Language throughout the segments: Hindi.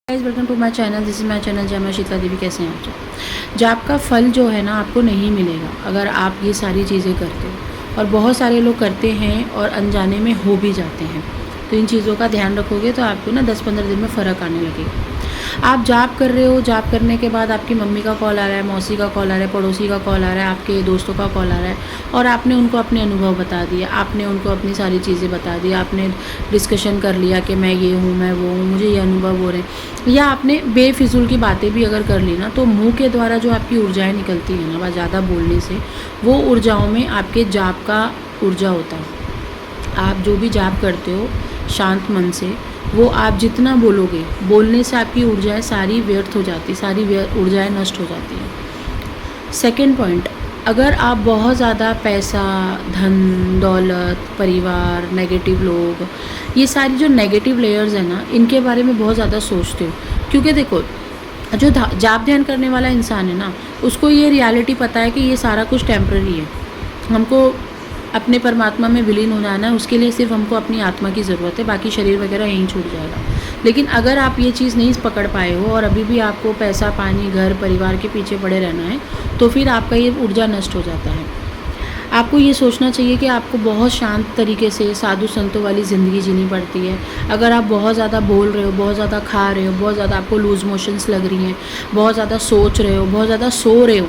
Guys welcome to my channel. This is my channel. जय मां शीतला देवी। कैसे हैं आप सब? जाप का फल जो है ना आपको नहीं मिलेगा अगर आप ये सारी चीज़ें करते हो, और बहुत सारे लोग करते हैं और अनजाने में हो भी जाते हैं। तो इन चीज़ों का ध्यान रखोगे तो आपको ना 10-15 दिन में फ़र्क आने लगेगा। आप जाप कर रहे हो, जाप करने के बाद आपकी मम्मी का कॉल आ रहा है, मौसी का कॉल आ रहा है, पड़ोसी का कॉल आ रहा है, आपके दोस्तों का कॉल आ रहा है, और आपने उनको अपने अनुभव बता दिए, आपने उनको अपनी सारी चीज़ें बता दी, आपने डिस्कशन कर लिया कि मैं ये हूँ, मैं वो हूँ, मुझे ये अनुभव हो रहे हैं, या आपने बेफिजूल की बातें भी अगर कर ली ना, तो मुँह के द्वारा जो आपकी ऊर्जाएँ निकलती हैं ना, वह ज़्यादा बोलने से, वो ऊर्जाओं में आपके जाप का ऊर्जा होता है। आप जो भी जाप करते हो शांत मन से, वो आप जितना बोलोगे, बोलने से आपकी ऊर्जाएं सारी व्यर्थ हो जाती, सारी ऊर्जाएं नष्ट हो जाती हैं। सेकंड पॉइंट, अगर आप बहुत ज़्यादा पैसा, धन दौलत, परिवार, नेगेटिव लोग, ये सारी जो नेगेटिव लेयर्स हैं ना, इनके बारे में बहुत ज़्यादा सोचते हो, क्योंकि देखो जो जाप ध्यान करने वाला इंसान है ना, उसको ये रियलिटी पता है कि ये सारा कुछ टेम्पररी है। हमको अपने परमात्मा में विलीन हो जाना है, उसके लिए सिर्फ हमको अपनी आत्मा की ज़रूरत है, बाकी शरीर वगैरह यहीं छूट जाएगा। लेकिन अगर आप ये चीज़ नहीं पकड़ पाए हो और अभी भी आपको पैसा, पानी, घर, परिवार के पीछे पड़े रहना है, तो फिर आपका ये ऊर्जा नष्ट हो जाता है। आपको ये सोचना चाहिए कि आपको बहुत शांत तरीके से साधु संतों वाली ज़िंदगी जीनी पड़ती है। अगर आप बहुत ज़्यादा बोल रहे हो, बहुत ज़्यादा खा रहे हो, बहुत ज़्यादा आपको लूज़ मोशंस लग रही हैं, बहुत ज़्यादा सोच रहे हो, बहुत ज़्यादा सो रहे हो,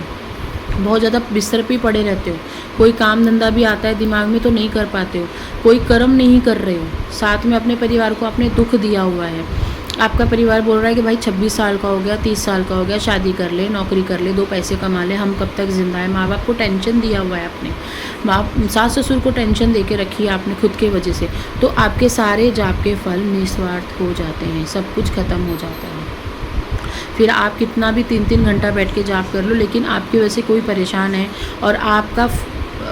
बहुत ज़्यादा बिस्तर पे पड़े रहते हो, कोई काम धंधा भी आता है दिमाग में तो नहीं कर पाते हो, कोई कर्म नहीं कर रहे हो, साथ में अपने परिवार को आपने दुख दिया हुआ है, आपका परिवार बोल रहा है कि भाई 26 साल का हो गया, 30 साल का हो गया, शादी कर ले, नौकरी कर ले, 2 पैसे कमा ले, हम कब तक ज़िंदा है। माँ बाप को टेंशन दिया हुआ है आपने, माँ सास ससुर को टेंशन दे के रखी है आपने खुद के वजह से, तो आपके सारे जाप के फल निस्वार्थ हो जाते हैं, सब कुछ ख़त्म हो जाता है। फिर आप कितना भी 3-3 घंटा बैठ के जाप कर लो, लेकिन आपकी वजह से कोई परेशान है और आपका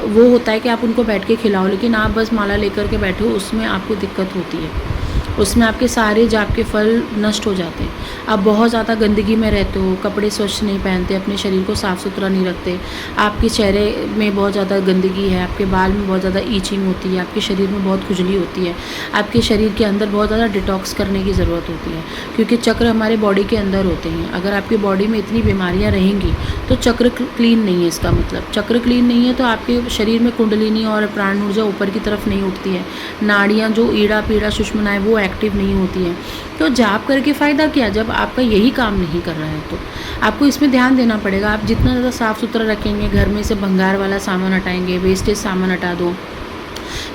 वो होता है कि आप उनको बैठ के खिलाओ, लेकिन आप बस माला लेकर के बैठो, उसमें आपको दिक्कत होती है, उसमें आपके सारे जाप के फल नष्ट हो जाते हैं। आप बहुत ज़्यादा गंदगी में रहते हो, कपड़े स्वच्छ नहीं पहनते, अपने शरीर को साफ़ सुथरा नहीं रखते, आपके चेहरे में बहुत ज़्यादा गंदगी है, आपके बाल में बहुत ज़्यादा ईचिंग होती है, आपके शरीर में बहुत खुजली होती है, आपके शरीर के अंदर बहुत ज़्यादा डिटॉक्स करने की ज़रूरत होती है, क्योंकि चक्र हमारे बॉडी के अंदर होते हैं। अगर आपकी बॉडी में इतनी बीमारियाँ रहेंगी तो चक्र क्लीन नहीं है। इसका मतलब चक्र क्लीन नहीं है तो आपके शरीर में कुंडलिनी और प्राण ऊर्जा ऊपर की तरफ नहीं उठती है, नाड़ियाँ जो ईड़ा पीड़ा सुषुम्नाएं वो एक्टिव नहीं होती है। तो जाप करके फ़ायदा क्या, जब आपका यही काम नहीं कर रहा है तो आपको इसमें ध्यान देना पड़ेगा। आप जितना ज़्यादा साफ़ सुथरा रखेंगे, घर में से भंगार वाला सामान हटाएंगे, वेस्टेज सामान हटा दो।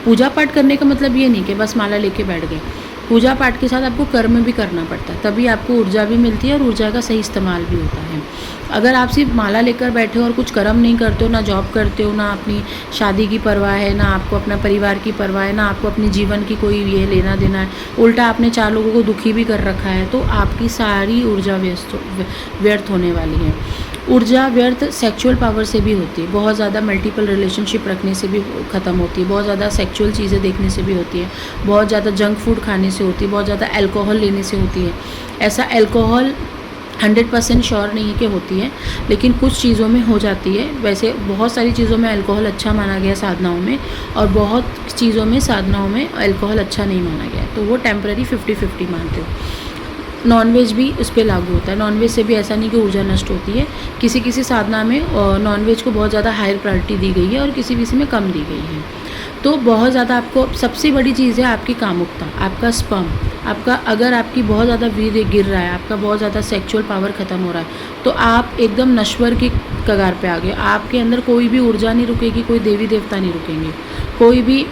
पूजा पाठ करने का मतलब ये नहीं कि बस माला लेके बैठ गए, पूजा पाठ के साथ आपको कर्म भी करना पड़ता है, तभी आपको ऊर्जा भी मिलती है और ऊर्जा का सही इस्तेमाल भी होता है। अगर आप सिर्फ माला लेकर बैठे हो और कुछ कर्म नहीं करते हो, ना जॉब करते हो, ना अपनी शादी की परवाह है, ना आपको अपना परिवार की परवाह है, ना आपको अपने जीवन की कोई ये लेना देना है, उल्टा आपने 4 लोगों को दुखी भी कर रखा है, तो आपकी सारी ऊर्जा व्यर्थ होने वाली है। ऊर्जा व्यर्थ सेक्सुअल पावर से भी होती है, बहुत ज़्यादा मल्टीपल रिलेशनशिप रखने से भी ख़त्म होती है, बहुत ज़्यादा सेक्सुअल चीज़ें देखने से भी होती है, बहुत ज़्यादा जंक फूड खाने से होती है, बहुत ज़्यादा अल्कोहल लेने से होती है। ऐसा अल्कोहल 100% श्योर नहीं है कि होती है, लेकिन कुछ चीज़ों में हो जाती है। वैसे बहुत सारी चीज़ों में अल्कोहल अच्छा माना गया साधनाओं में, और बहुत चीज़ों में साधनाओं में अल्कोहल अच्छा नहीं माना गया, तो वो टेम्पररी 50-50 मानते हो। नॉनवेज भी उस पर लागू होता है, नॉनवेज से भी ऐसा नहीं कि ऊर्जा नष्ट होती है। किसी किसी साधना में नॉनवेज को बहुत ज़्यादा हायर प्रायोरिटी दी गई है और किसी किसी में कम दी गई है। तो बहुत ज़्यादा आपको, सबसे बड़ी चीज़ है आपकी कामुकता, आपका स्पर्म, आपका अगर आपकी बहुत ज़्यादा वीर्य गिर रहा है, आपका बहुत ज़्यादा सेक्सुअल पावर ख़त्म हो रहा है, तो आप एकदम नश्वर की कगार पे आ गए। आपके अंदर कोई भी ऊर्जा नहीं रुकेगी, कोई देवी देवता नहीं रुकेंगे, कोई भी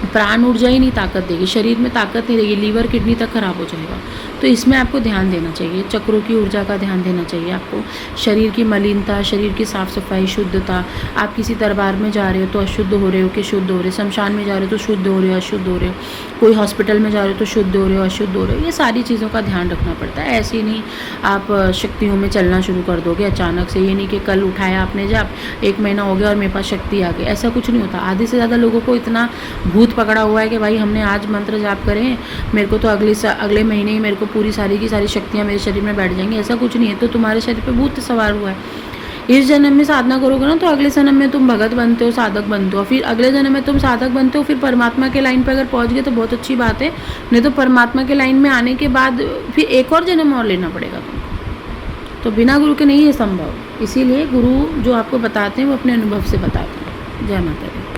प्राण ऊर्जा ही नहीं ताकत देगी, शरीर में ताकत नहीं रहेगी, लीवर किडनी तक खराब हो जाएगा। तो इसमें आपको ध्यान देना चाहिए, चक्रों की ऊर्जा का ध्यान देना चाहिए आपको, शरीर की मलिनता, शरीर की साफ़ सफाई, शुद्धता। आप किसी दरबार में जा रहे हो तो अशुद्ध हो रहे हो कि शुद्ध हो रहे हो, शमशान में जा रहे हो तो शुद्ध हो रहे हो अशुद्ध हो रहे हो, कोई हॉस्पिटल में जा रहे हो तो शुद्ध हो रहे हो अशुद्ध हो रहे हो, ये सारी चीज़ों का ध्यान रखना पड़ता है। ऐसे नहीं आप शक्तियों में चलना शुरू कर दोगे अचानक से, ये नहीं कि कल उठाया आपने जाप, 1 महीना हो गया और मेरे पास शक्ति आ गई, ऐसा कुछ नहीं होता। आधे से ज़्यादा लोगों को इतना भूत पकड़ा हुआ है कि भाई हमने आज मंत्र जाप करें, मेरे को तो अगले महीने ही मेरे को पूरी सारी की सारी शक्तियाँ मेरे शरीर में बैठ जाएंगी, ऐसा कुछ नहीं है। तो तुम्हारे शरीर पे भूत सवार हुआ है, इस जन्म में साधना करोगे ना तो अगले जन्म में तुम भगत बनते हो, साधक बनते हो, फिर अगले जन्म में तुम साधक बनते हो, फिर परमात्मा के लाइन पर अगर पहुंच गए तो बहुत अच्छी बात है, नहीं तो परमात्मा के लाइन में आने के बाद फिर एक और जन्म और लेना पड़ेगा तुमको। तो बिना गुरु के नहीं है संभव, इसीलिए गुरु जो आपको बताते हैं वो अपने अनुभव से बताते हैं। जय माता दी।